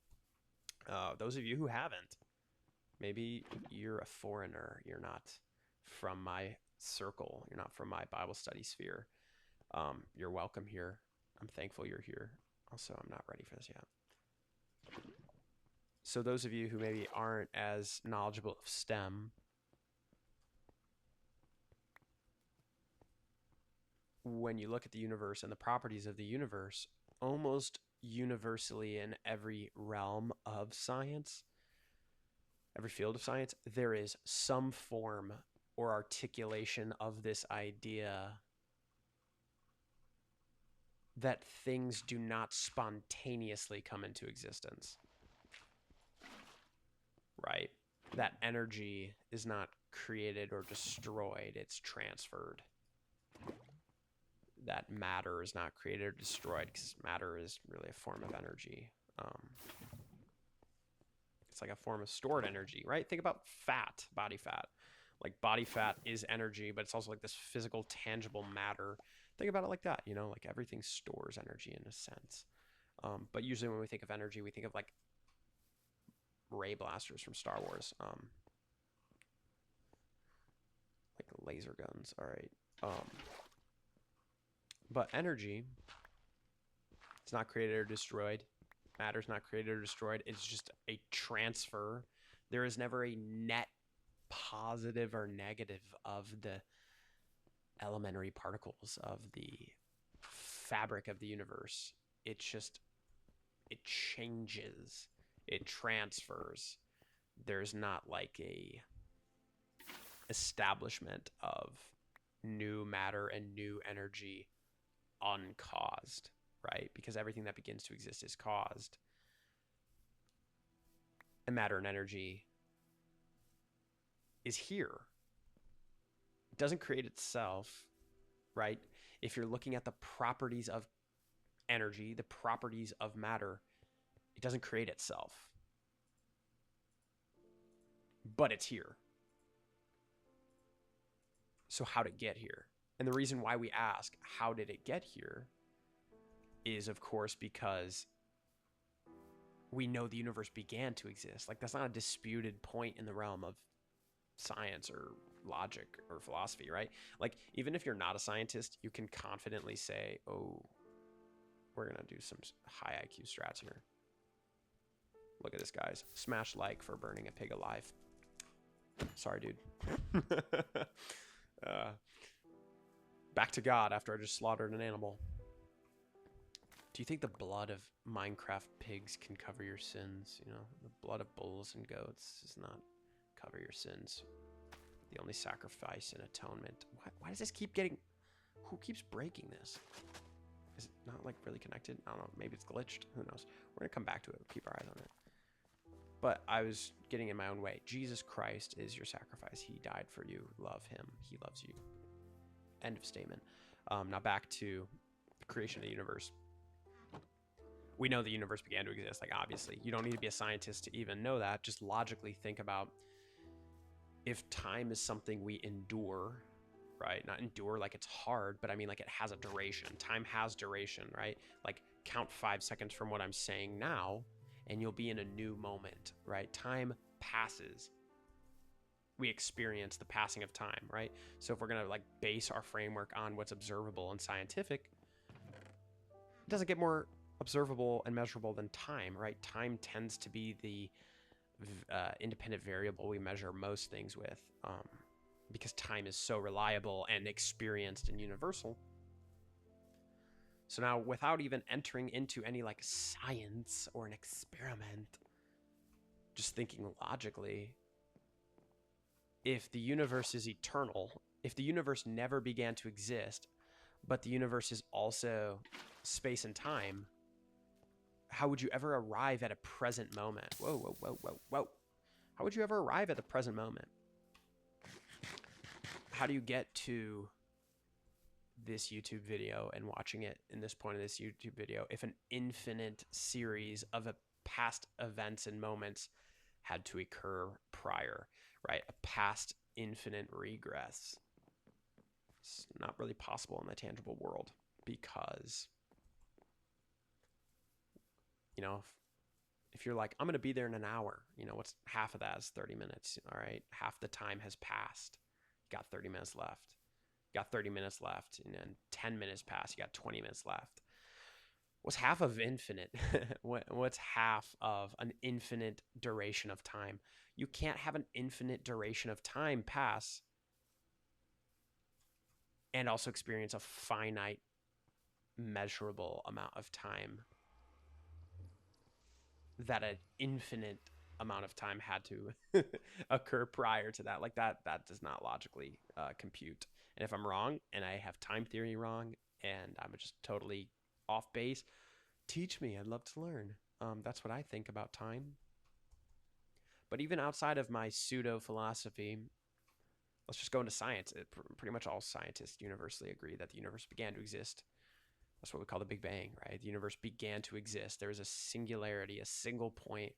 S1: Those of you who haven't, maybe you're a foreigner. You're not from my circle. You're not from my Bible study sphere. You're welcome here. I'm thankful you're here. Also, I'm not ready for this yet. So those of you who maybe aren't as knowledgeable of STEM, when you look at the universe and the properties of the universe, almost universally in every realm of science, every field of science, there is some form or articulation of this idea that things do not spontaneously come into existence. Right? That energy is not created or destroyed, it's transferred. That matter is not created or destroyed because matter is really a form of energy. It's like a form of stored energy, right? Think about fat, body fat. Like body fat is energy, but it's also like this physical, tangible matter. Think about it like that, you know, like everything stores energy in a sense. But usually when we think of energy, we think of like ray blasters from Star Wars, like laser guns. All right. But energy, it's not created or destroyed. Matter's not created or destroyed. It's just a transfer. There is never a net positive or negative of the elementary particles of the fabric of the universe. It's just, it changes, it transfers. There's not like a establishment of new matter and new energy uncaused, right? Because everything that begins to exist is caused. And matter and energy is here. It doesn't create itself, right? If you're looking at the properties of energy, the properties of matter, it doesn't create itself. But it's here. So how did it get here? And the reason why we ask, how did it get here, is of course because we know the universe began to exist. Like that's not a disputed point in the realm of science or logic or philosophy, right? Like even if you're not a scientist, you can confidently say, oh, we're going to do some high IQ strats here. Look at this, guys. Smash like for burning a pig alive. Sorry, dude. Back to God after I just slaughtered an animal. Do you think the blood of Minecraft pigs can cover your sins? You know, the blood of bulls and goats does not cover your sins. The only sacrifice and atonement. Why does this keep getting... Who keeps breaking this? Is it not like really connected? I don't know. Maybe it's glitched. Who knows? We're going to come back to it. Keep our eyes on it. But I was getting in my own way. Jesus Christ is your sacrifice. He died for you. Love him. He loves you. End of statement. Now back to the creation of the universe. We know the universe began to exist, like obviously. You don't need to be a scientist to even know that. Just logically think about if time is something we endure, right? Not endure like it's hard, but I mean like it has a duration. Time has duration, right? Like count 5 seconds from what I'm saying now, and you'll be in a new moment, right? Time passes. We experience the passing of time, right? So if we're gonna like base our framework on what's observable and scientific, it doesn't get more observable and measurable than time, right? Time tends to be the independent variable we measure most things with, because time is so reliable and experienced and universal. So now, without even entering into any like science or an experiment, just thinking logically, if the universe is eternal, if the universe never began to exist, but the universe is also space and time, how would you ever arrive at a present moment? Whoa, whoa, whoa, whoa, whoa. How would you ever arrive at the present moment? How do you get to this YouTube video and watching it in this point of this YouTube video if an infinite series of past events and moments had to occur prior, right? A past infinite regress. It's not really possible in the tangible world because, you know, if you're like, I'm going to be there in an hour, you know, what's half of that is 30 minutes, all right? Half the time has passed. You got 30 minutes left. You got 30 minutes left, and then 10 minutes pass. You got 20 minutes left. What's half of infinite? What's half of an infinite duration of time? You can't have an infinite duration of time pass and also experience a finite, measurable amount of time that an infinite amount of time had to occur prior to that. Like that does not logically compute. And if I'm wrong and I have time theory wrong and I'm just totally off base, teach me. I'd love to learn. That's what I think about time. But even outside of my pseudo philosophy, let's just go into science. Pretty much all scientists universally agree that the universe began to exist. That's what we call the Big Bang, right? The universe began to exist. There was a singularity, a single point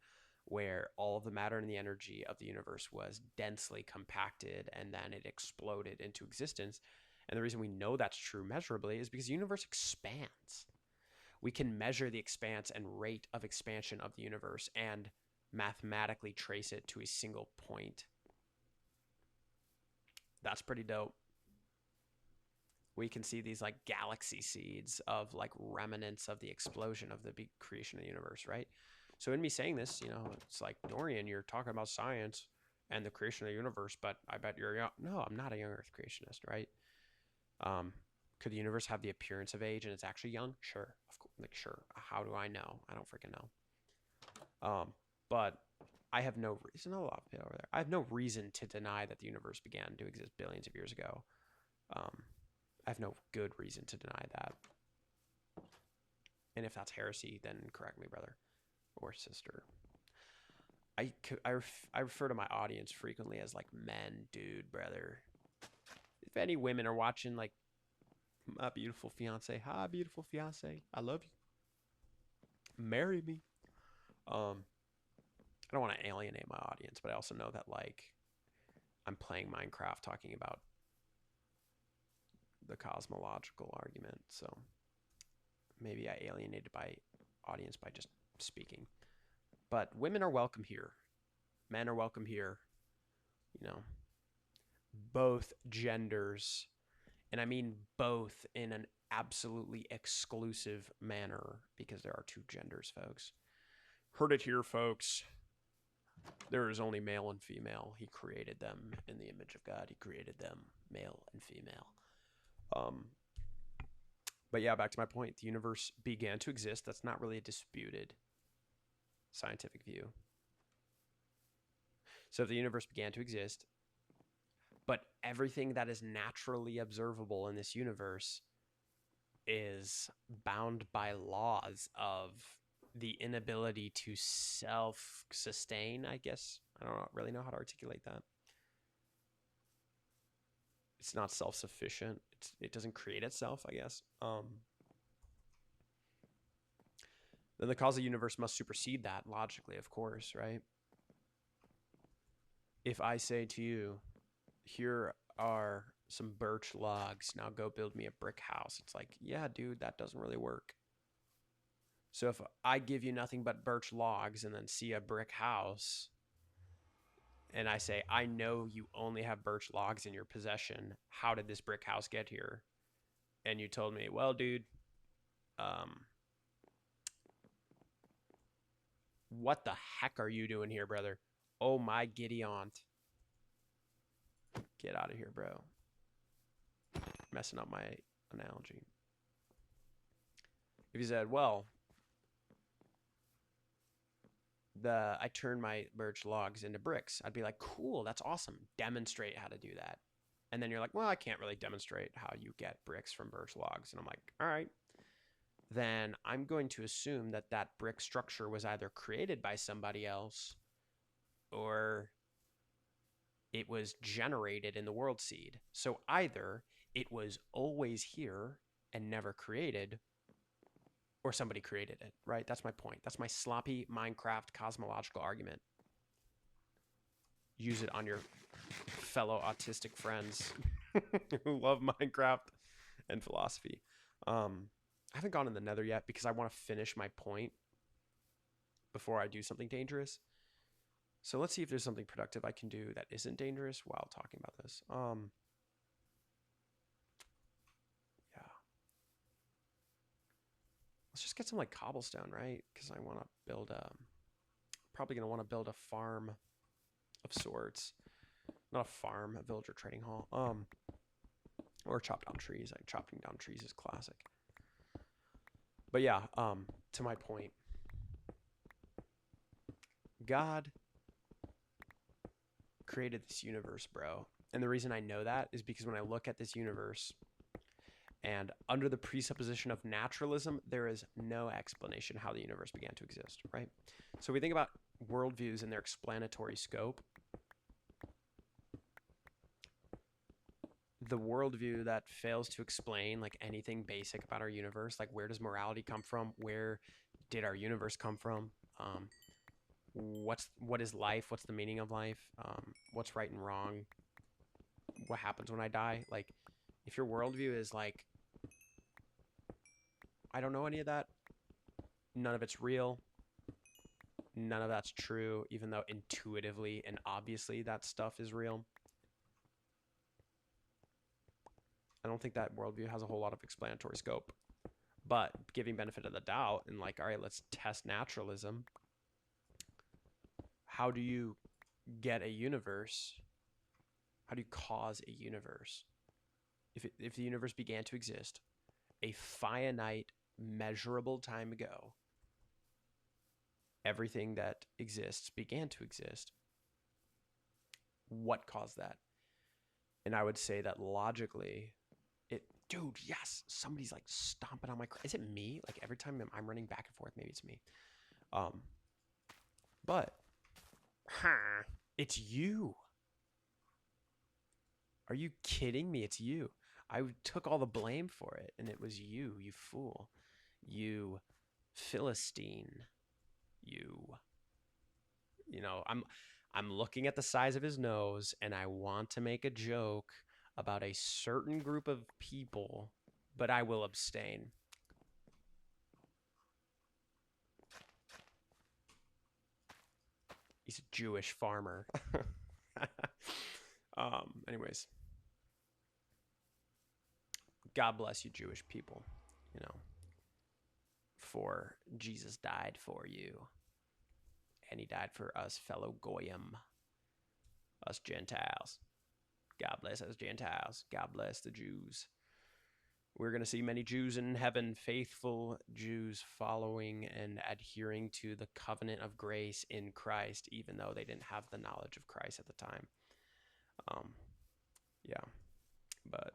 S1: where all of the matter and the energy of the universe was densely compacted, and then it exploded into existence. And the reason we know that's true measurably is because the universe expands. We can measure the expanse and rate of expansion of the universe and mathematically trace it to a single point. That's pretty dope. We can see these like galaxy seeds of like remnants of the explosion of the big creation of the universe, right? So in me saying this, you know, it's like, Dorian, you're talking about science and the creation of the universe, but I bet you're young. No, I'm not a young Earth creationist, right? Could the universe have the appearance of age and it's actually young? Sure, of course. Like, sure. How do I know? I don't freaking know. But I have no reason. A lot of it over there. I have no reason to deny that the universe began to exist billions of years ago. I have no good reason to deny that. And if that's heresy, then correct me, brother or sister. I refer to my audience frequently as like men, dude, brother. If any women are watching, like, my beautiful fiance, hi, beautiful fiance, I love you. Marry me. I don't want to alienate my audience, but I also know that like I'm playing Minecraft talking about the cosmological argument, so maybe I alienated my audience by just speaking. But women are welcome here. Men are welcome here. You know, both genders. And I mean both in an absolutely exclusive manner because there are two genders, folks. Heard it here, folks. There is only male and female. He created them in the image of God. He created them male and female. But yeah, back to my point. The universe began to exist. That's not really a disputed scientific view. So if the universe began to exist, but everything that is naturally observable in this universe is bound by laws of the inability to self-sustain, I guess. I don't really know how to articulate that. It's not self-sufficient. It doesn't create itself, I guess. Then the causal universe must supersede that logically, of course, right? If I say to you, here are some birch logs, now go build me a brick house, it's like, yeah, dude, that doesn't really work. So if I give you nothing but birch logs and then see a brick house, and I say, I know you only have birch logs in your possession, how did this brick house get here? And you told me, well, dude, What the heck are you doing here, brother? Oh my giddy aunt. Get out of here, bro. Messing up my analogy. If you said, well, I turn my birch logs into bricks, I'd be like, cool, that's awesome. Demonstrate how to do that. And then you're like, well, I can't really demonstrate how you get bricks from birch logs. And I'm like, all right. Then I'm going to assume that that brick structure was either created by somebody else or it was generated in the world seed. So either it was always here and never created, or somebody created it, right? That's my point. That's my sloppy Minecraft cosmological argument. Use it on your fellow autistic friends who love Minecraft and philosophy. I haven't gone in the nether yet because I want to finish my point before I do something dangerous. So let's see if there's something productive I can do that isn't dangerous while talking about this. Yeah. Let's just get some like cobblestone, right? Because I want to build probably going to want to build a farm of sorts. Not a farm, a villager trading hall. Or chop down trees. Like chopping down trees is classic. But yeah, to my point, God created this universe, bro. And the reason I know that is because when I look at this universe and under the presupposition of naturalism, there is no explanation how the universe began to exist, right? So we think about worldviews and their explanatory scope. The worldview that fails to explain like anything basic about our universe, like where does morality come from? Where did our universe come from? What is life? What's the meaning of life? What's right and wrong? What happens when I die? Like, if your worldview is like, I don't know any of that, none of it's real, none of that's true, even though intuitively and obviously that stuff is real. I don't think that worldview has a whole lot of explanatory scope. But giving benefit of the doubt and like, all right, let's test naturalism. How do you get a universe? How do you cause a universe? If the universe began to exist a finite, measurable time ago, everything that exists began to exist. What caused that? And I would say that logically, dude, yes, somebody's like stomping on my. Is it me? Like every time I'm running back and forth, maybe it's me. But it's you. Are you kidding me? It's you. I took all the blame for it, and it was you, you fool. You Philistine. You know, I'm looking at the size of his nose, and I want to make a joke about a certain group of people, but I will abstain. He's a Jewish farmer. Anyways, God bless you, Jewish people. You know, for Jesus died for you, and he died for us fellow Goyim, us Gentiles. God bless us Gentiles. God bless the Jews. We're going to see many Jews in heaven, faithful Jews following and adhering to the covenant of grace in Christ, even though they didn't have the knowledge of Christ at the time. Yeah, but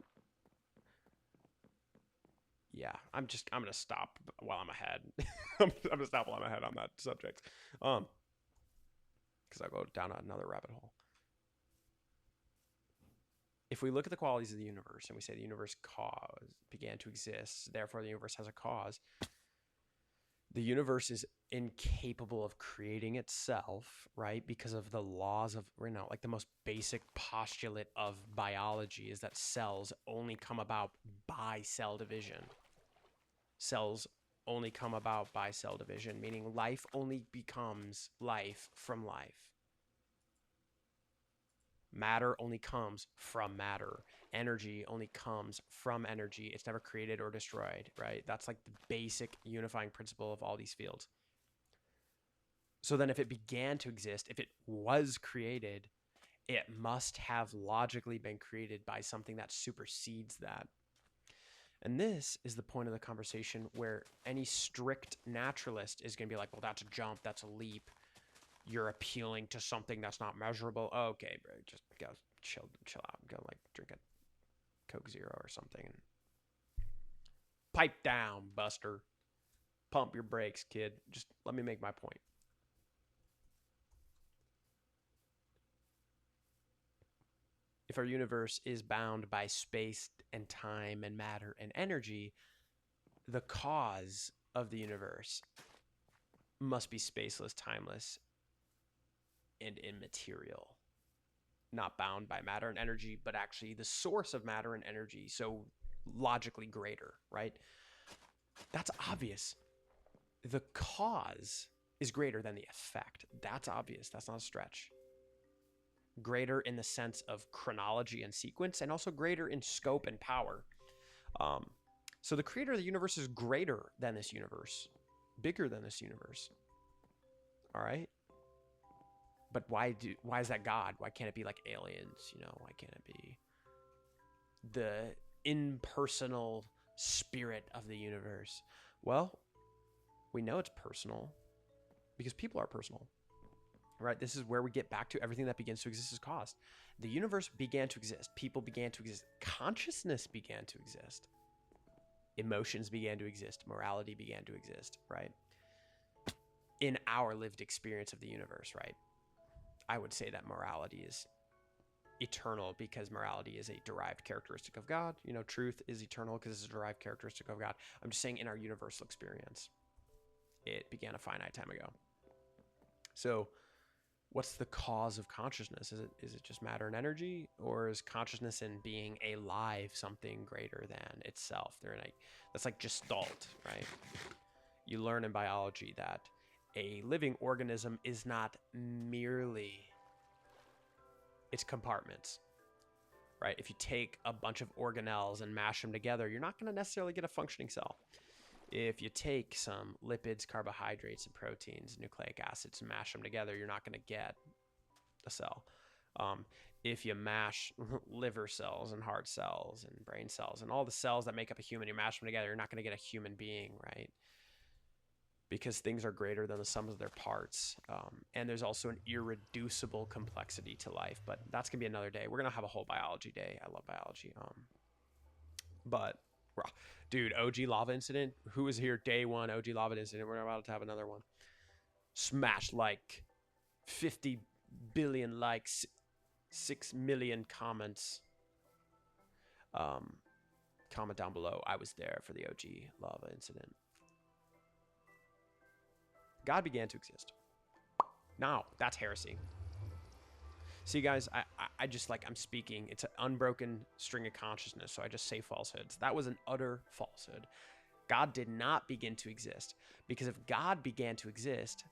S1: yeah, I'm going to stop while I'm ahead. I'm going to stop while I'm ahead on that subject. Because I'll go down another rabbit hole. If we look at the qualities of the universe and we say the universe began to exist, therefore the universe has a cause, the universe is incapable of creating itself, right? Because of the laws of, like the most basic postulate of biology is that cells only come about by cell division. Cells only come about by cell division, meaning life only becomes life from life. Matter only comes from matter. Energy only comes from energy. It's never created or destroyed, right? That's like the basic unifying principle of all these fields. So then if it began to exist, if it was created, it must have logically been created by something that supersedes that. And this is the point of the conversation where any strict naturalist is going to be like, well, that's a jump, that's a leap. You're appealing to something that's not measurable. Okay, bro, just go chill out. Go like drink a Coke Zero or something. And pipe down, Buster. Pump your brakes, kid. Just let me make my point. If our universe is bound by space and time and matter and energy, the cause of the universe must be spaceless, timeless, and immaterial. Not bound by matter and energy, but actually the source of matter and energy. So logically greater, right? That's obvious. The cause is greater than the effect. That's obvious. That's not a stretch. Greater in the sense of chronology and sequence, and also greater in scope and power. So the creator of the universe is greater than this universe, bigger than this universe. All right. But why is that God? Why can't it be like aliens? Why can't it be the impersonal spirit of the universe? Well, we know it's personal because people are personal, right? This is where we get back to everything that begins to exist is caused. The universe began to exist. People began to exist. Consciousness began to exist. Emotions began to exist. Morality began to exist, right? In our lived experience of the universe, right? I would say that morality is eternal because morality is a derived characteristic of God. Truth is eternal because it's a derived characteristic of God. I'm just saying in our universal experience, it began a finite time ago. So what's the cause of consciousness? Is it just matter and energy, or is consciousness and being alive something greater than itself? That's like gestalt, right? You learn in biology that a living organism is not merely its compartments, right? If you take a bunch of organelles and mash them together, you're not going to necessarily get a functioning cell. If you take some lipids, carbohydrates, and proteins, nucleic acids, and mash them together, you're not going to get a cell. If you mash liver cells and heart cells and brain cells and all the cells that make up a human, you mash them together, you're not going to get a human being, right? Because things are greater than the sum of their parts. And there's also an irreducible complexity to life, but that's going to be another day. We're going to have a whole biology day. I love biology. But dude, OG lava incident. Who was here day one? OG lava incident. We're about to have another one. Smashed like 50 billion likes, 6 million comments. Comment down below. I was there for the OG lava incident. God began to exist. Now, that's heresy. See, guys, I just I'm speaking. It's an unbroken string of consciousness, so I just say falsehoods. That was an utter falsehood. God did not begin to exist, because if God began to exist,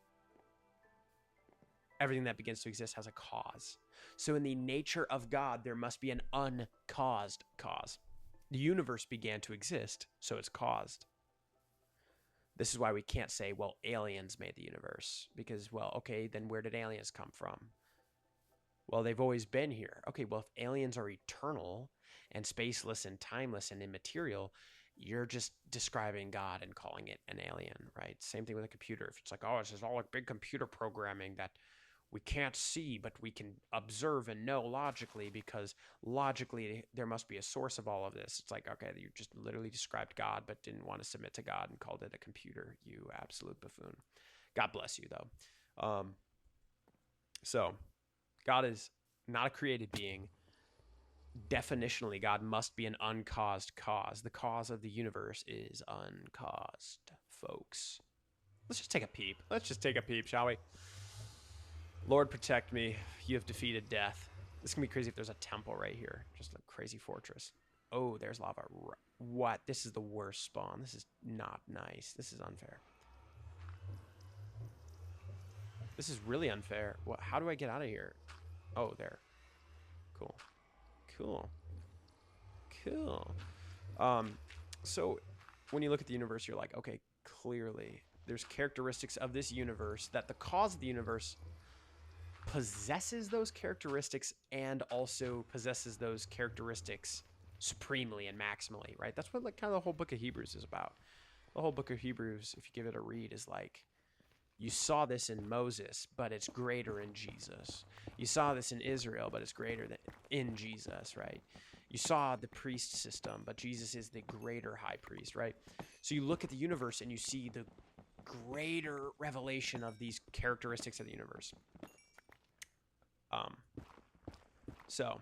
S1: everything that begins to exist has a cause. So in the nature of God, there must be an uncaused cause. The universe began to exist, so it's caused. This is why we can't say, well, aliens made the universe, because, well, okay, then where did aliens come from? Well, they've always been here. Okay, well, if aliens are eternal and spaceless and timeless and immaterial, you're just describing God and calling it an alien, right? Same thing with a computer. If it's like, oh, it's just all like big computer programming that we can't see, but we can observe and know logically, because logically there must be a source of all of this. It's like, okay, you just literally described God, but didn't want to submit to God and called it a computer. You absolute buffoon. God bless you, though. So God is not a created being. Definitionally, God must be an uncaused cause. The cause of the universe is uncaused, folks. Let's just take a peep. Let's just take a peep, shall we? Lord, protect me. You have defeated death. This can be crazy if there's a temple right here. Just a crazy fortress. Oh, there's lava. What? This is the worst spawn. This is not nice. This is unfair. This is really unfair. What? How do I get out of here? Oh, there. Cool. Cool. Cool. So when you look at the universe, you're like, okay, clearly. There's characteristics of this universe that the cause of the universe possesses those characteristics and also possesses those characteristics supremely and maximally, right? That's what like kind of the whole book of Hebrews is about. The whole book of Hebrews, if you give it a read, is like you saw this in Moses, but it's greater in Jesus. You saw this in Israel, but it's greater than in Jesus, right? You saw the priest system, but Jesus is the greater high priest, right? So you look at the universe and you see the greater revelation of these characteristics of the universe. So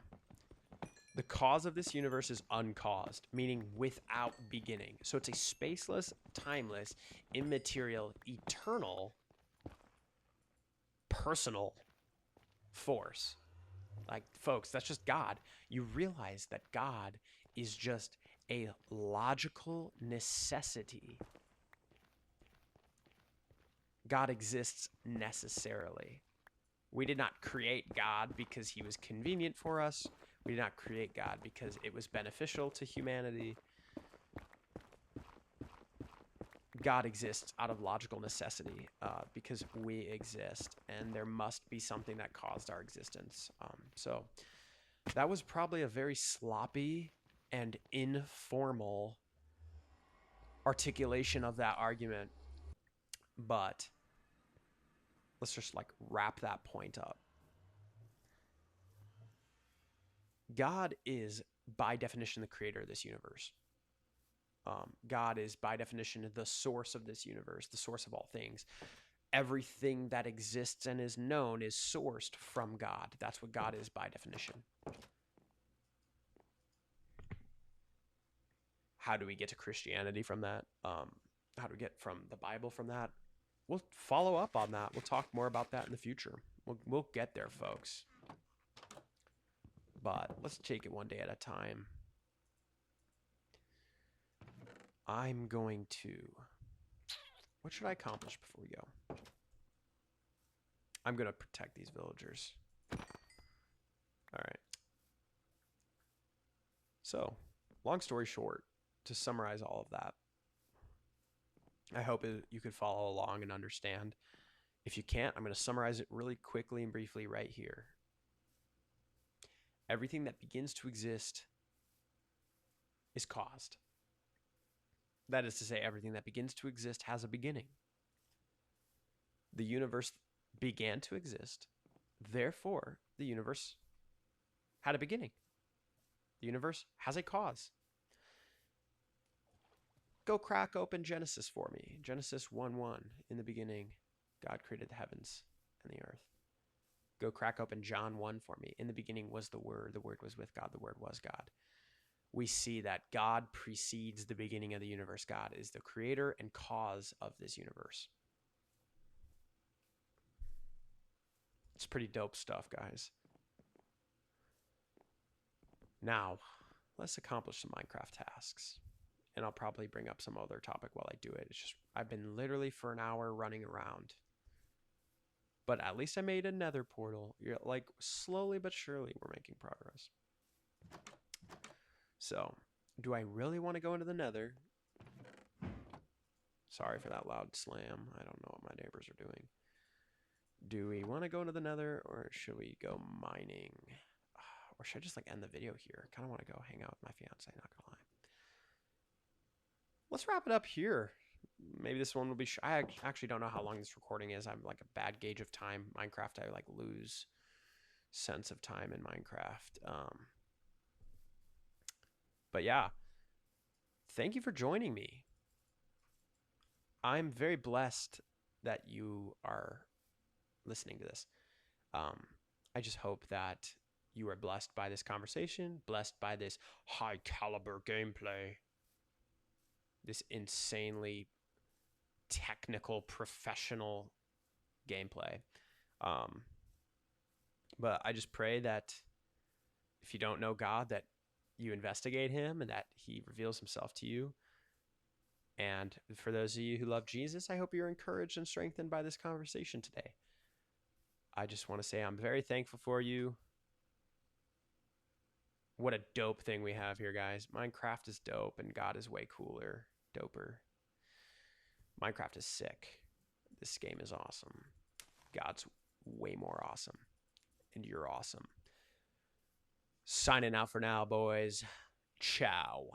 S1: the cause of this universe is uncaused, meaning without beginning. So it's a spaceless, timeless, immaterial, eternal, personal force. Like, folks, that's just God. You realize that God is just a logical necessity. God exists necessarily. We did not create God because he was convenient for us. We did not create God because it was beneficial to humanity. God exists out of logical necessity because we exist, and there must be something that caused our existence. So that was probably a very sloppy and informal articulation of that argument, but let's just like wrap that point up. God is by definition the creator of this universe. God is by definition the source of this universe, the source of all things. Everything that exists and is known is sourced from God. That's what God is by definition. How do we get to Christianity from that? How do we get from the Bible from that? We'll follow up on that. We'll talk more about that in the future. We'll get there, folks. But let's take it one day at a time. I'm going to... What should I accomplish before we go? I'm going to protect these villagers. All right. So, long story short, to summarize all of that, I hope you could follow along and understand. If you can't, I'm going to summarize it really quickly and briefly right here. Everything that begins to exist is caused. That is to say, everything that begins to exist has a beginning. The universe began to exist. Therefore, the universe had a beginning. The universe has a cause. Go crack open Genesis for me. Genesis 1:1. In the beginning, God created the heavens and the earth. Go crack open John 1 for me. In the beginning was the Word. The Word was with God. The Word was God. We see that God precedes the beginning of the universe. God is the creator and cause of this universe. It's pretty dope stuff, guys. Now, let's accomplish some Minecraft tasks. And I'll probably bring up some other topic while I do it. It's just, I've been literally for an hour running around. But at least I made a nether portal. You're like, slowly but surely, we're making progress. So, do I really want to go into the nether? Sorry for that loud slam. I don't know what my neighbors are doing. Do we want to go into the nether, or should we go mining? Or should I just like end the video here? I kind of want to go hang out with my fiance, not gonna lie. Let's wrap it up here. Maybe this one will be... I actually don't know how long this recording is. I'm like a bad gauge of time. Minecraft, I like lose sense of time in Minecraft. But yeah, thank you for joining me. I'm very blessed that you are listening to this. I just hope that you are blessed by this conversation, blessed by this high caliber gameplay, this insanely technical, professional gameplay. But I just pray that if you don't know God, that you investigate him and that he reveals himself to you. And for those of you who love Jesus, I hope you're encouraged and strengthened by this conversation today. I just want to say I'm very thankful for you. What a dope thing we have here, guys. Minecraft is dope and God is way cooler, doper. Minecraft is sick. This game is awesome. God's way more awesome. And you're awesome. Signing out for now, boys. Ciao.